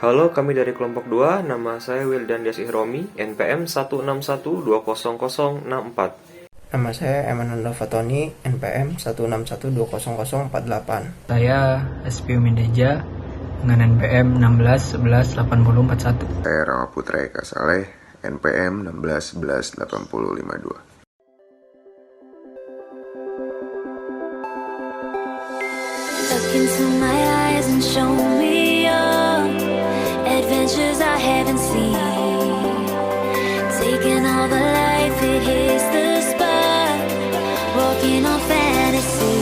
Halo, kami dari kelompok 2, nama saya Wildan Dias Ihromi, NPM 161200064. Nama saya Emanuel Fatoni, NPM 161200048. Saya SPU Mindeja dengan NPM 16118041. Saya Rama Putra Eka Saleh, NPM 16118052. Look into my eyes and show me your adventures I haven't seen. Taking all the life, it hits the spot. Walking on fantasy.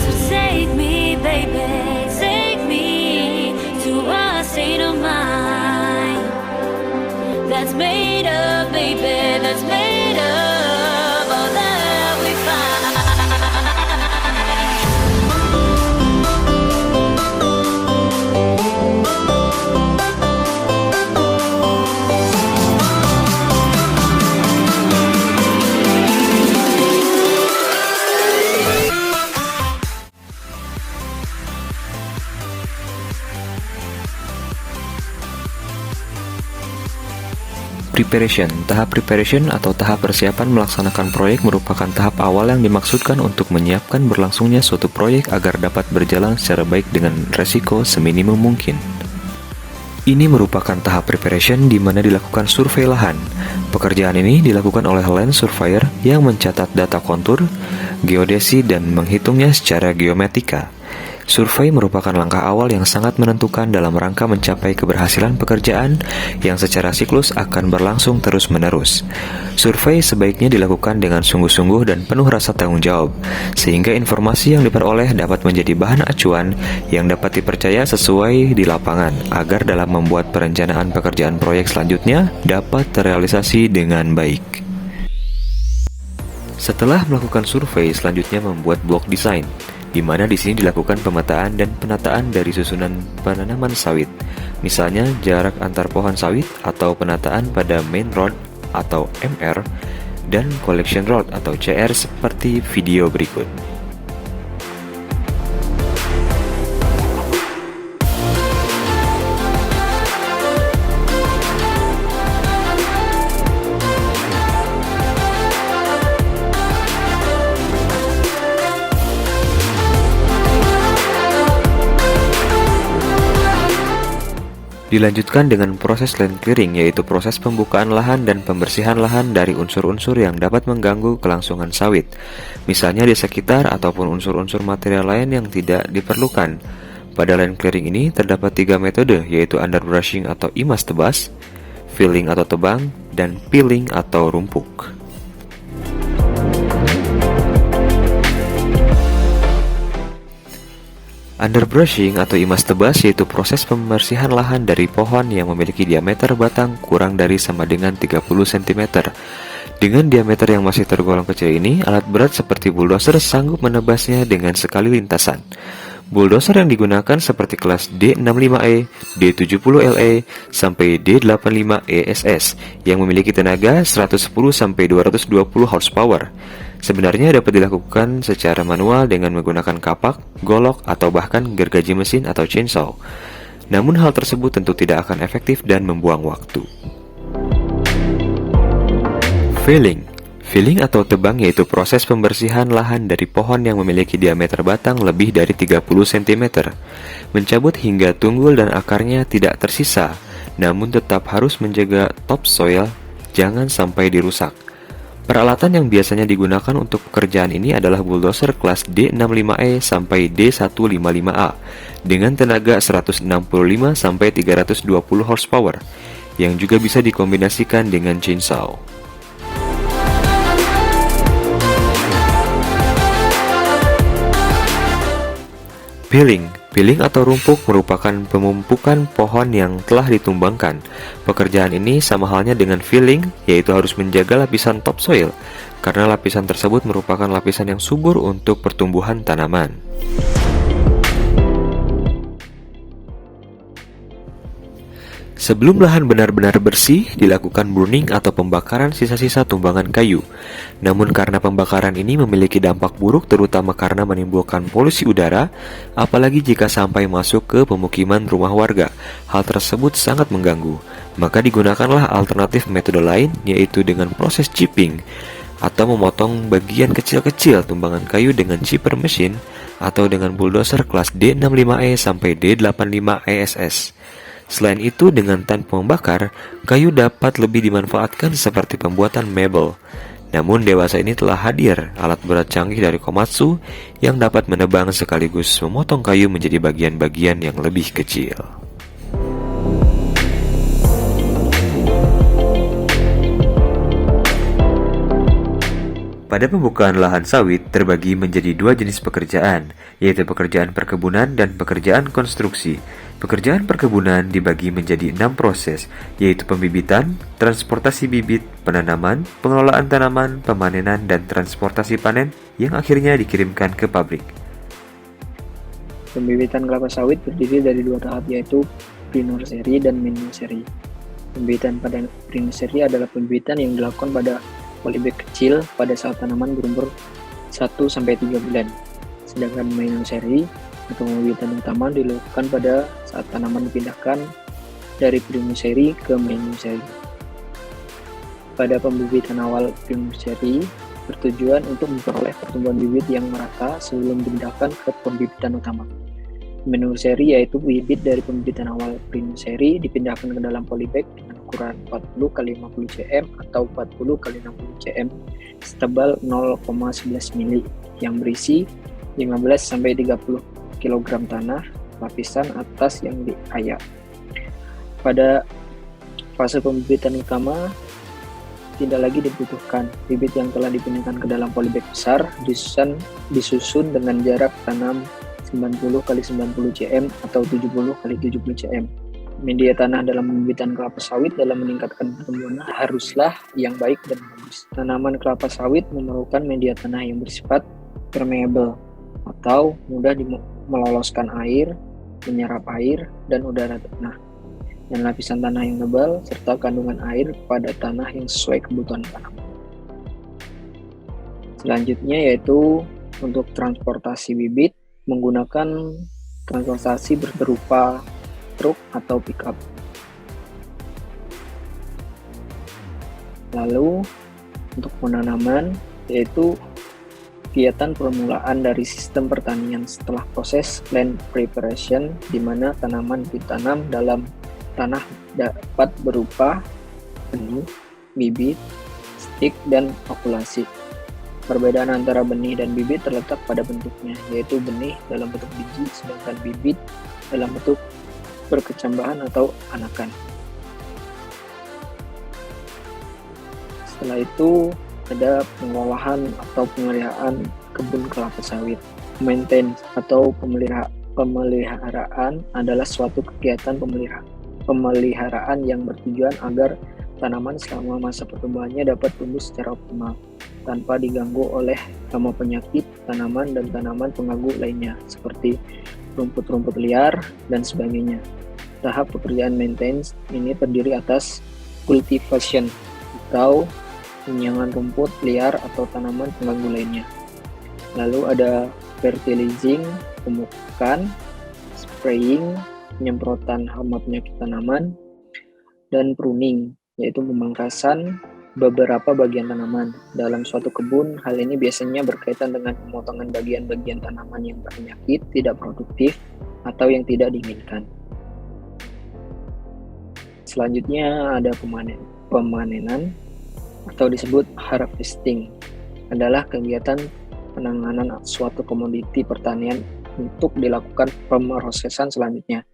So take me, baby, take me to a state of mind that's made up, baby, that's made up all that we find. Preparation. Tahap preparation atau tahap persiapan melaksanakan proyek merupakan tahap awal yang dimaksudkan untuk menyiapkan berlangsungnya suatu proyek agar dapat berjalan secara baik dengan resiko seminimum mungkin. Ini merupakan tahap preparation di mana dilakukan survei lahan. Pekerjaan ini dilakukan oleh land surveyor yang mencatat data kontur, geodesi, dan menghitungnya secara geometria. Survei merupakan langkah awal yang sangat menentukan dalam rangka mencapai keberhasilan pekerjaan yang secara siklus akan berlangsung terus-menerus. Survei sebaiknya dilakukan dengan sungguh-sungguh dan penuh rasa tanggung jawab, sehingga informasi yang diperoleh dapat menjadi bahan acuan yang dapat dipercaya sesuai di lapangan, agar dalam membuat perencanaan pekerjaan proyek selanjutnya dapat terrealisasi dengan baik. Setelah melakukan survei, selanjutnya membuat blok desain, di mana di sini dilakukan pemetaan dan penataan dari susunan penanaman sawit, misalnya jarak antar pohon sawit atau penataan pada main road atau MR dan collection road atau CR seperti video berikut. Dilanjutkan dengan proses land clearing, yaitu proses pembukaan lahan dan pembersihan lahan dari unsur-unsur yang dapat mengganggu kelangsungan sawit, misalnya di sekitar ataupun unsur-unsur material lain yang tidak diperlukan. Pada land clearing ini terdapat 3 metode, yaitu underbrushing atau imas tebas, filling atau tebang, dan peeling atau rumpuk. Underbrushing atau imas tebas yaitu proses pembersihan lahan dari pohon yang memiliki diameter batang kurang dari sama dengan 30 cm. Dengan diameter yang masih tergolong kecil ini, alat berat seperti bulldozer sanggup menebasnya dengan sekali lintasan. Bulldozer yang digunakan seperti kelas D65E, D70LE, sampai D85ESS yang memiliki tenaga 110-220 horsepower. Sebenarnya dapat dilakukan secara manual dengan menggunakan kapak, golok, atau bahkan gergaji mesin atau chainsaw. Namun hal tersebut tentu tidak akan efektif dan membuang waktu. Filling atau tebang yaitu proses pembersihan lahan dari pohon yang memiliki diameter batang lebih dari 30 cm. Mencabut hingga tunggul dan akarnya tidak tersisa, namun tetap harus menjaga topsoil jangan sampai dirusak. Peralatan yang biasanya digunakan untuk pekerjaan ini adalah bulldozer kelas D65E sampai D155A dengan tenaga 165 sampai 320 horsepower yang juga bisa dikombinasikan dengan chainsaw. Peeling atau rumpuk merupakan pemumpukan pohon yang telah ditumbangkan. Pekerjaan ini sama halnya dengan filling, yaitu harus menjaga lapisan topsoil, karena lapisan tersebut merupakan lapisan yang subur untuk pertumbuhan tanaman. Sebelum lahan benar-benar bersih, dilakukan burning atau pembakaran sisa-sisa tumbangan kayu. Namun karena pembakaran ini memiliki dampak buruk terutama karena menimbulkan polusi udara, apalagi jika sampai masuk ke pemukiman rumah warga. Hal tersebut sangat mengganggu. Maka digunakanlah alternatif metode lain, yaitu dengan proses chipping atau memotong bagian kecil-kecil tumbangan kayu dengan chipper mesin atau dengan bulldozer kelas D65E sampai D85 ESS. Selain itu, dengan tanpa membakar, kayu dapat lebih dimanfaatkan seperti pembuatan mebel. Namun dewasa ini telah hadir alat berat canggih dari Komatsu yang dapat menebang sekaligus memotong kayu menjadi bagian-bagian yang lebih kecil. Pada pembukaan lahan sawit terbagi menjadi dua jenis pekerjaan, yaitu pekerjaan perkebunan dan pekerjaan konstruksi. Pekerjaan perkebunan dibagi menjadi 6 proses, yaitu pembibitan, transportasi bibit, penanaman, pengelolaan tanaman, pemanenan, dan transportasi panen yang akhirnya dikirimkan ke pabrik. Pembibitan kelapa sawit terdiri dari dua tahap, yaitu pre-nursery dan mid-nursery. Pembibitan pada pre-nursery adalah pembibitan yang dilakukan pada polybag kecil pada saat tanaman berumur 1-3 bulan. Sedangkan mid-nursery atau pembibitan utama dilakukan pada saat tanaman dipindahkan dari pre-nursery ke mid-nursery. Pada pembibitan awal pre-nursery bertujuan untuk memperoleh pertumbuhan bibit yang merata sebelum dipindahkan ke pembibitan utama. Mid-nursery yaitu bibit dari pembibitan awal pre-nursery dipindahkan ke dalam polybag dengan ukuran 40 x 50 cm atau 40 x 60 cm setebal 0,11 mili yang berisi 15-30 kg tanah lapisan atas yang diayak. Pada fase pembibitan utama tidak lagi dibutuhkan bibit yang telah dipindahkan ke dalam polybag besar disusun dengan jarak tanam 90 x 90 cm atau 70 x 70 cm. Media tanah dalam pembibitan kelapa sawit dalam meningkatkan pertumbuhan haruslah yang baik dan bagus. Tanaman kelapa sawit memerlukan media tanah yang bersifat permeable atau mudah meloloskan air, menyerap air dan udara tanah, dan lapisan tanah yang tebal serta kandungan air pada tanah yang sesuai kebutuhan tanaman. Selanjutnya yaitu untuk transportasi bibit menggunakan transportasi berupa truk atau pickup. Lalu untuk penanaman yaitu kegiatan permulaan dari sistem pertanian setelah proses land preparation, di mana tanaman ditanam dalam tanah dapat berupa benih, bibit, stik, dan okulasi. Perbedaan antara benih dan bibit terletak pada bentuknya, yaitu benih dalam bentuk biji, sedangkan bibit dalam bentuk berkecambahan atau anakan. Setelah itu ada pengolahan atau pemeliharaan kebun kelapa sawit. Maintenance atau pemeliharaan adalah suatu kegiatan pemeliharaan yang bertujuan agar tanaman selama masa pertumbuhannya dapat tumbuh secara optimal tanpa diganggu oleh hama penyakit tanaman dan tanaman pengganggu lainnya seperti rumput-rumput liar dan sebagainya. Tahap pekerjaan maintenance ini terdiri atas cultivation atau penyiangan rumput liar atau tanaman pengganggu lainnya. Lalu ada fertilizing, pemupukan, spraying, penyemprotan hama penyakit tanaman, dan pruning, yaitu pemangkasan beberapa bagian tanaman. Dalam suatu kebun, hal ini biasanya berkaitan dengan pemotongan bagian-bagian tanaman yang berpenyakit, tidak produktif, atau yang tidak diinginkan. Selanjutnya ada pemanenan atau disebut harvesting, adalah kegiatan penanganan suatu komoditi pertanian untuk dilakukan pemrosesan selanjutnya.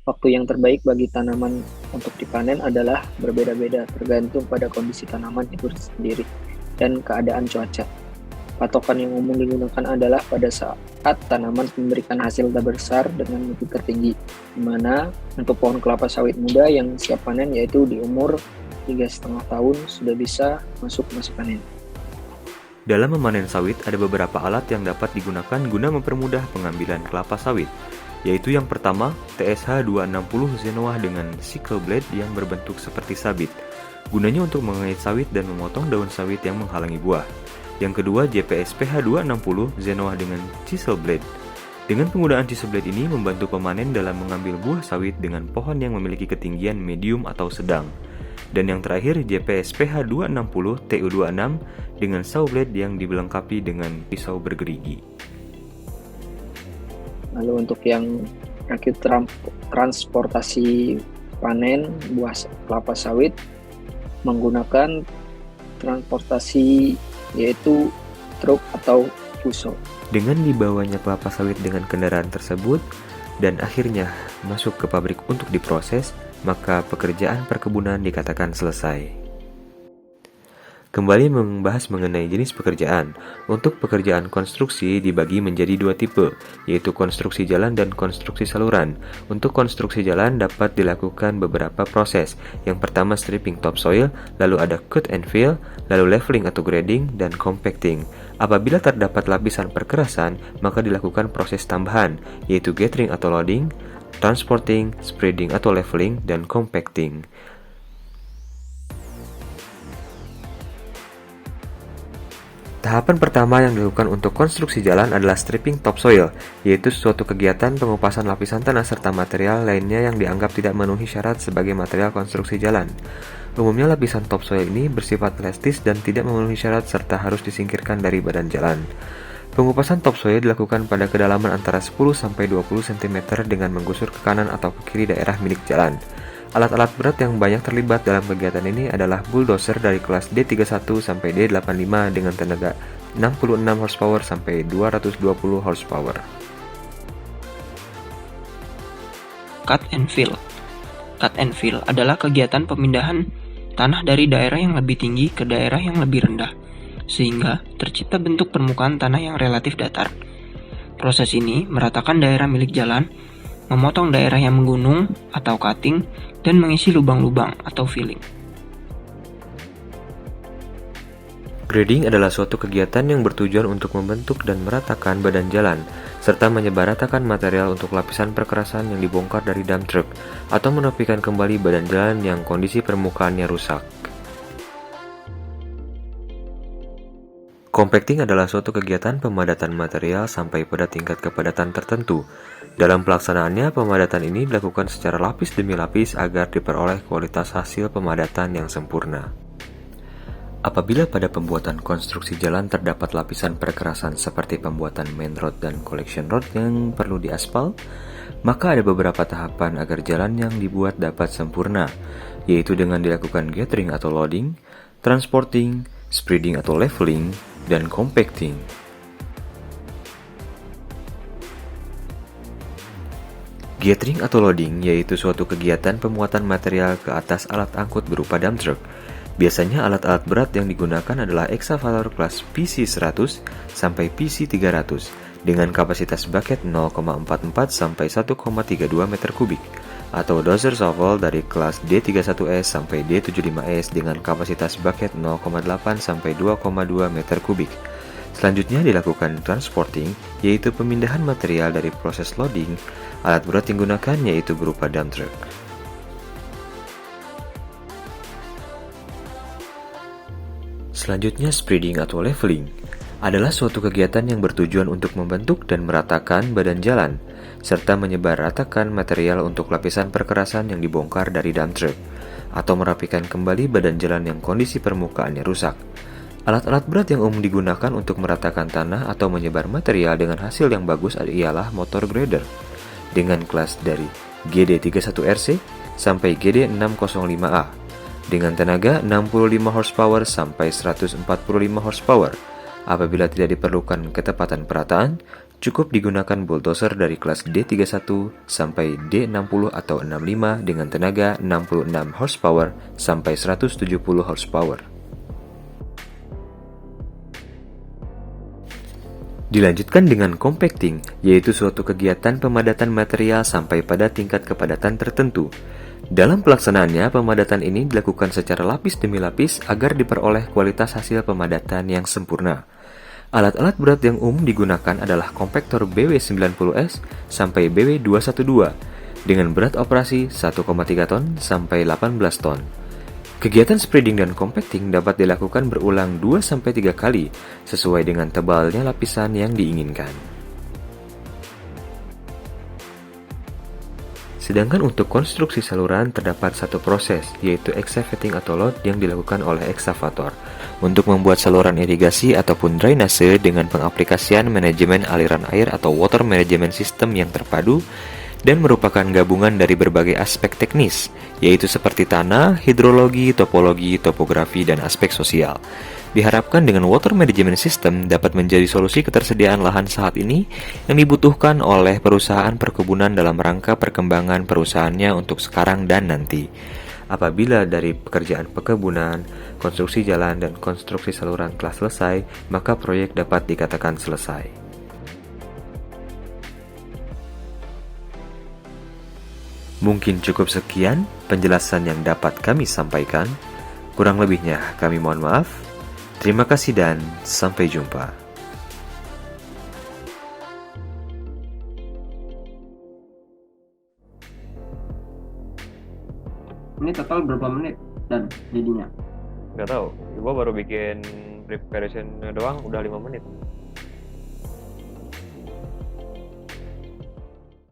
Waktu yang terbaik bagi tanaman untuk dipanen adalah berbeda-beda tergantung pada kondisi tanaman itu sendiri dan keadaan cuaca. Patokan yang umum digunakan adalah pada saat tanaman memberikan hasil besar dengan mutu tertinggi, di mana untuk pohon kelapa sawit muda yang siap panen yaitu di umur 3,5 tahun sudah bisa masuk masa panen. Dalam memanen sawit, ada beberapa alat yang dapat digunakan guna mempermudah pengambilan kelapa sawit. yaitu yang pertama TSH260 Zenoah dengan sickle blade yang berbentuk seperti sabit, gunanya untuk mengait sawit dan memotong daun sawit yang menghalangi buah. Yang kedua JPS PH260 Zenoah dengan chisel blade. Dengan penggunaan chisel blade ini membantu pemanen dalam mengambil buah sawit dengan pohon yang memiliki ketinggian medium atau sedang. Dan yang terakhir JPS PH260 TU26 dengan saw blade yang dilengkapi dengan pisau bergerigi. Lalu untuk yang rakit transportasi panen buah kelapa sawit menggunakan transportasi yaitu truk atau fuso. Dengan dibawanya kelapa sawit dengan kendaraan tersebut dan akhirnya masuk ke pabrik untuk diproses, maka pekerjaan perkebunan dikatakan selesai. Kembali membahas mengenai jenis pekerjaan. Untuk pekerjaan konstruksi dibagi menjadi dua tipe, yaitu konstruksi jalan dan konstruksi saluran. Untuk konstruksi jalan dapat dilakukan beberapa proses. Yang pertama stripping topsoil, lalu ada cut and fill, lalu leveling atau grading, dan compacting. Apabila terdapat lapisan perkerasan, maka dilakukan proses tambahan, yaitu gathering atau loading, transporting, spreading atau leveling, dan compacting. Tahapan pertama yang dilakukan untuk konstruksi jalan adalah stripping topsoil, yaitu suatu kegiatan pengupasan lapisan tanah serta material lainnya yang dianggap tidak memenuhi syarat sebagai material konstruksi jalan. Umumnya lapisan topsoil ini bersifat elastis dan tidak memenuhi syarat serta harus disingkirkan dari badan jalan. Pengupasan topsoil dilakukan pada kedalaman antara 10-20 cm dengan menggusur ke kanan atau ke kiri daerah milik jalan. Alat-alat berat yang banyak terlibat dalam kegiatan ini adalah bulldozer dari kelas D31 sampai D85 dengan tenaga 66 horsepower sampai 220 horsepower. Cut and fill. Cut and fill adalah kegiatan pemindahan tanah dari daerah yang lebih tinggi ke daerah yang lebih rendah, sehingga tercipta bentuk permukaan tanah yang relatif datar. Proses ini meratakan daerah milik jalan, memotong daerah yang menggunung atau cutting, dan mengisi lubang-lubang atau filling. Grading adalah suatu kegiatan yang bertujuan untuk membentuk dan meratakan badan jalan, serta menyebaratakan material untuk lapisan perkerasan yang dibongkar dari dump truck, atau menepikan kembali badan jalan yang kondisi permukaannya rusak. Compacting adalah suatu kegiatan pemadatan material sampai pada tingkat kepadatan tertentu. Dalam pelaksanaannya, pemadatan ini dilakukan secara lapis demi lapis agar diperoleh kualitas hasil pemadatan yang sempurna. Apabila pada pembuatan konstruksi jalan terdapat lapisan perkerasan seperti pembuatan main road dan collection road yang perlu diaspal, maka ada beberapa tahapan agar jalan yang dibuat dapat sempurna, yaitu dengan dilakukan gathering atau loading, transporting, spreading atau leveling, dan compacting. Gathering atau loading yaitu suatu kegiatan pemuatan material ke atas alat angkut berupa dump truck. Biasanya alat-alat berat yang digunakan adalah excavator kelas PC100 sampai PC300 dengan kapasitas bucket 0,44 sampai 1,32 meter kubik, atau dozer shovel dari kelas D31S sampai D75S dengan kapasitas bucket 0,8 sampai 2,2 meter kubik. Selanjutnya dilakukan transporting, yaitu pemindahan material dari proses loading. Alat berat yang digunakan yaitu berupa dump truck. Selanjutnya spreading atau leveling adalah suatu kegiatan yang bertujuan untuk membentuk dan meratakan badan jalan, serta menyebaratakan material untuk lapisan perkerasan yang dibongkar dari dump truck, atau merapikan kembali badan jalan yang kondisi permukaannya rusak. Alat-alat berat yang umum digunakan untuk meratakan tanah atau menyebar material dengan hasil yang bagus ialah motor grader dengan kelas dari GD31RC sampai GD605A dengan tenaga 65 horsepower sampai 145 horsepower. Apabila tidak diperlukan ketepatan perataan, cukup digunakan bulldozer dari kelas D31 sampai D60 atau 65 dengan tenaga 66 horsepower sampai 170 horsepower. Dilanjutkan dengan compacting, yaitu suatu kegiatan pemadatan material sampai pada tingkat kepadatan tertentu. Dalam pelaksanaannya, pemadatan ini dilakukan secara lapis demi lapis agar diperoleh kualitas hasil pemadatan yang sempurna. Alat-alat berat yang umum digunakan adalah kompaktor BW90S sampai BW212 dengan berat operasi 1,3 ton sampai 18 ton. Kegiatan spreading dan compacting dapat dilakukan berulang 2-3 kali sesuai dengan tebalnya lapisan yang diinginkan. Sedangkan untuk konstruksi saluran terdapat satu proses, yaitu excavating atau load yang dilakukan oleh eksavator untuk membuat saluran irigasi ataupun drainase dengan pengaplikasian manajemen aliran air atau water management system yang terpadu dan merupakan gabungan dari berbagai aspek teknis, yaitu seperti tanah, hidrologi, topologi, topografi, dan aspek sosial. Diharapkan dengan water management system dapat menjadi solusi ketersediaan lahan saat ini yang dibutuhkan oleh perusahaan perkebunan dalam rangka perkembangan perusahaannya untuk sekarang dan nanti. Apabila dari pekerjaan perkebunan, konstruksi jalan, dan konstruksi saluran telah selesai, maka proyek dapat dikatakan selesai. Mungkin cukup sekian penjelasan yang dapat kami sampaikan. Kurang lebihnya kami mohon maaf. Terima kasih dan sampai jumpa. Ini total berapa menit dan jadinya? Gak tahu, gue baru bikin preparation doang udah 5 menit.